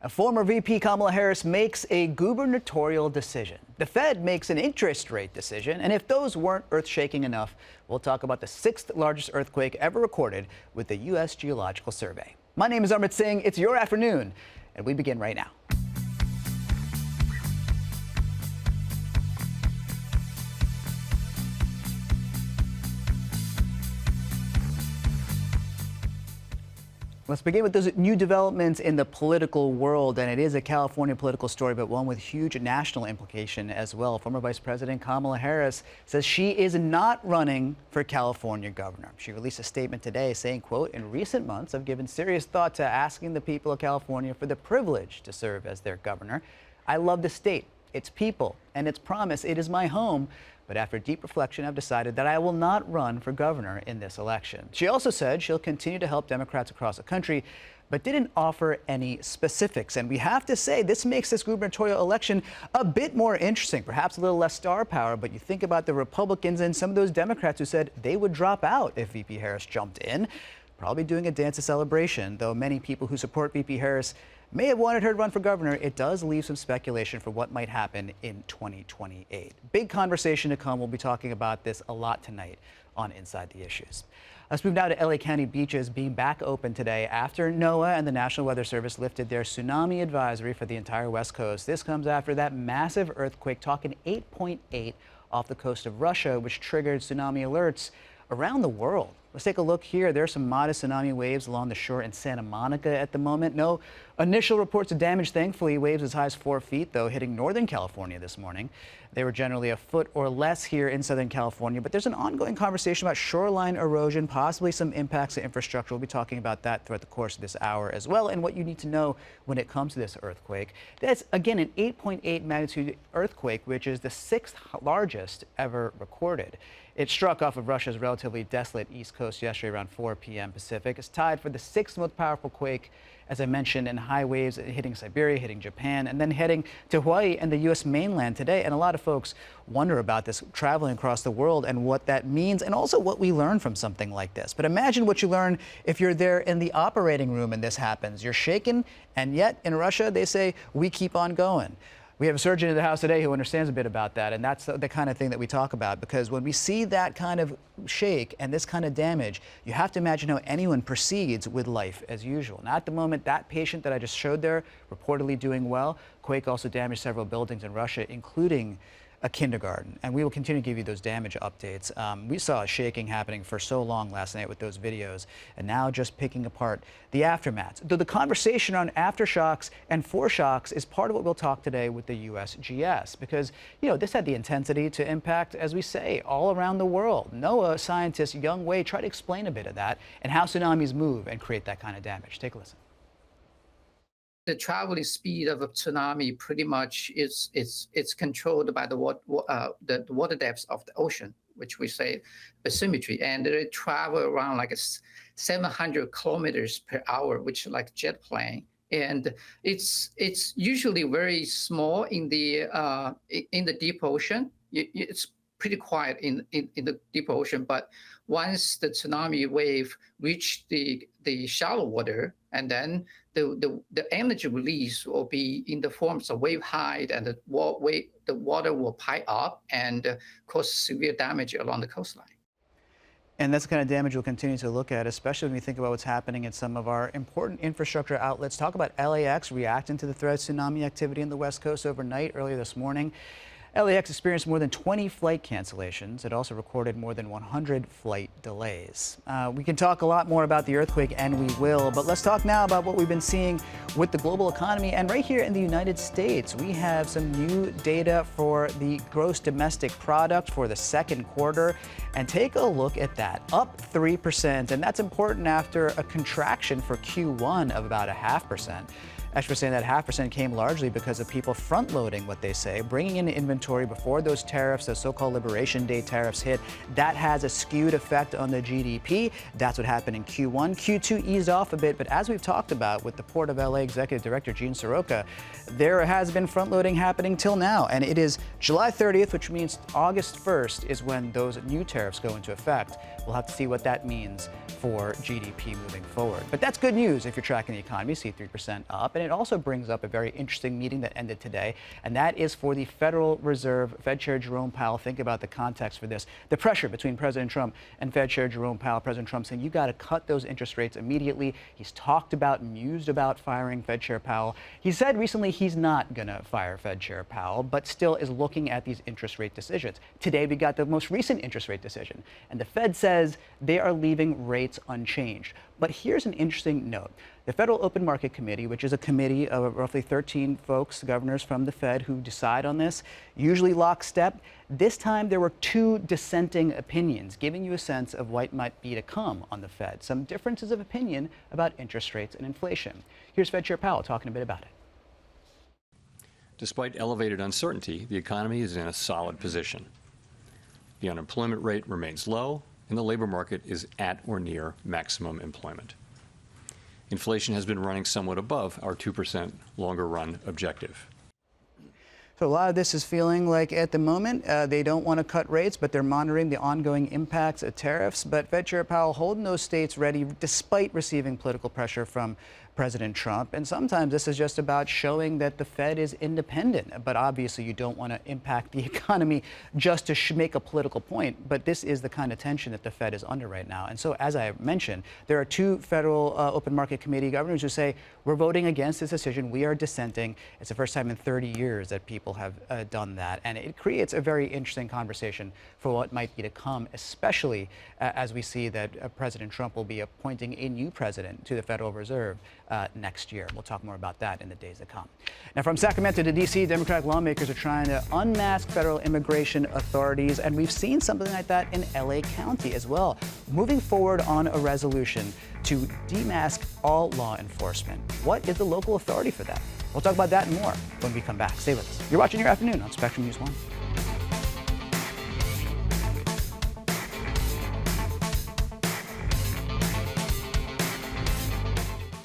Former VP Kamala Harris makes a gubernatorial decision. The Fed makes an interest rate decision, and if those weren't earth-shaking enough, we'll talk about the 6th largest earthquake ever recorded with the U.S. Geological Survey. My name is Armit Singh. It's your afternoon, and we begin right now. Let's begin with those new developments in the political world, and it is a California political story, but one with huge national implication as well. Former Vice President Kamala Harris says she is not running for California governor. She released a statement today saying, quote, "In recent months, I've given serious thought to asking the people of California for the privilege to serve as their governor. I love the state, its people, and its promise. It is my home. But after deep reflection, I've decided that I will not run for governor in this election." She also said she'll continue to help Democrats across the country, but didn't offer any specifics. And we have to say, this makes this gubernatorial election a bit more interesting, perhaps a little less star power. But you think about the Republicans and some of those Democrats who said they would drop out if VP Harris jumped in, probably doing a dance of celebration. Though many people who support VP Harris may have wanted her to run for governor, it does leave some speculation for what might happen in 2028. Big conversation to come. We'll be talking about this a lot tonight on Inside the Issues. Let's move now to LA County beaches being back open today after NOAA and the National Weather Service lifted their tsunami advisory for the entire West Coast. This comes after that massive earthquake, talking 8.8 off the coast of Russia, which triggered tsunami alerts around the world. Let's take a look here. There are some modest tsunami waves along the shore in Santa Monica at the moment. No initial reports of damage, thankfully. Waves as high as 4 feet, though, hitting Northern California this morning. They were generally a foot or less here in Southern California, but there's an ongoing conversation about shoreline erosion, possibly some impacts to infrastructure. We'll be talking about that throughout the course of this hour as well, and what you need to know when it comes to this earthquake. That's, again, an 8.8 magnitude earthquake, which is the 6th largest ever recorded. It struck off of Russia's relatively desolate east coast yesterday around 4 p.m. Pacific. It's tied for the 6th most powerful quake, as I mentioned, in high waves hitting Siberia, hitting Japan, and then heading to Hawaii and the U.S. mainland today. And a lot of folks wonder about this traveling across the world and what that means, and also what we learn from something like this. But imagine what you learn if you're there in the operating room and this happens. You're shaken, and yet in Russia, they say, we keep on going. We have a surgeon in the house today who understands a bit about that, and that's the kind of thing that we talk about, because when we see that kind of shake and this kind of damage, you have to imagine how anyone proceeds with life as usual. Now, at the moment, that patient that I just showed there, reportedly doing well. Quake also damaged several buildings in Russia, including a kindergarten, and we will continue to give you those damage updates. We saw a shaking happening for so long last night with those videos, and now just picking apart the aftermath. Though the conversation on aftershocks and foreshocks is part of what we'll talk today with the USGS, because, you know, this had the intensity to impact, as we say, all around the world. NOAA scientist Young Wei tried to explain a bit of that and how tsunamis move and create that kind of damage. Take a listen. The traveling speed of a tsunami pretty much is controlled by the water depths of the ocean, which we say bathymetry, and they travel around like 700 kilometers per hour, which is like jet plane. And it's usually very small in the deep ocean. It's pretty quiet in the deep ocean, but once the tsunami wave reach the shallow water, and then the energy release will be in the forms of wave height, and the water will pile up and cause severe damage along the coastline. And that's the kind of damage we'll continue to look at, especially when we think about what's happening at some of our important infrastructure outlets. Talk about LAX reacting to the threat of tsunami activity in the West Coast overnight earlier this morning. LAX experienced more than 20 flight cancellations. It also recorded more than 100 flight delays. We can talk a lot more about the earthquake, and we will, but let's talk now about what we've been seeing with the global economy. And right here in the United States, we have some new data for the gross domestic product for the second quarter. And take a look at that, up 3%. And that's important after a contraction for Q1 of about 0.5%. Experts saying that 0.5% came largely because of people front-loading what they say, bringing in inventory before those tariffs, those so-called Liberation Day tariffs hit. That has a skewed effect on the GDP. That's what happened in Q1. Q2 eased off a bit, but as we've talked about with the Port of LA Executive Director Gene Soroka, there has been front-loading happening till now. And it is July 30th, which means August 1st is when those new tariffs go into effect. We'll have to see what that means for GDP moving forward. But that's good news if you're tracking the economy. See 3% up. And it also brings up a very interesting meeting that ended today, and that is for the Federal Reserve. Fed Chair Jerome Powell, think about the context for this. The pressure between President Trump and Fed Chair Jerome Powell. President Trump saying you got to cut those interest rates immediately. He's talked about, mused about firing Fed Chair Powell. He said recently he's not going to fire Fed Chair Powell, but still is looking at these interest rate decisions. Today, we got the most recent interest rate decision, and the Fed says they are leaving rates unchanged. But here's an interesting note. The Federal Open Market Committee, which is a committee of roughly 13 folks, governors from the Fed, who decide on this, usually lockstep. This time there were two dissenting opinions, giving you a sense of what might be to come on the Fed. Some differences of opinion about interest rates and inflation. Here's Fed Chair Powell talking a bit about it. Despite elevated uncertainty, the economy is in a solid position. The unemployment rate remains low, and the labor market is at or near maximum employment. Inflation has been running somewhat above our 2% longer run objective. So a lot of this is feeling like at the moment they don't want to cut rates, but they're monitoring the ongoing impacts of tariffs. But Fed Chair Powell holding those states ready despite receiving political pressure from President Trump. And sometimes this is just about showing that the Fed is independent. But obviously you don't want to impact the economy just to make a political point. But this is the kind of tension that the Fed is under right now. And so, as I mentioned, there are two Federal Open Market Committee governors who say we're voting against this decision. We are dissenting. It's the first time in 30 years that people have done that. And it creates a very interesting conversation for what might be to come, especially as we see that President Trump will be appointing a new president to the Federal Reserve next year. We'll talk more about that in the days to come. Now, from Sacramento to D.C., Democratic lawmakers are trying to unmask federal immigration authorities, and we've seen something like that in L.A. County as well, moving forward on a resolution to demask all law enforcement. What is the local authority for that? We'll talk about that and more when we come back. Stay with us. You're watching Your Afternoon on Spectrum News 1.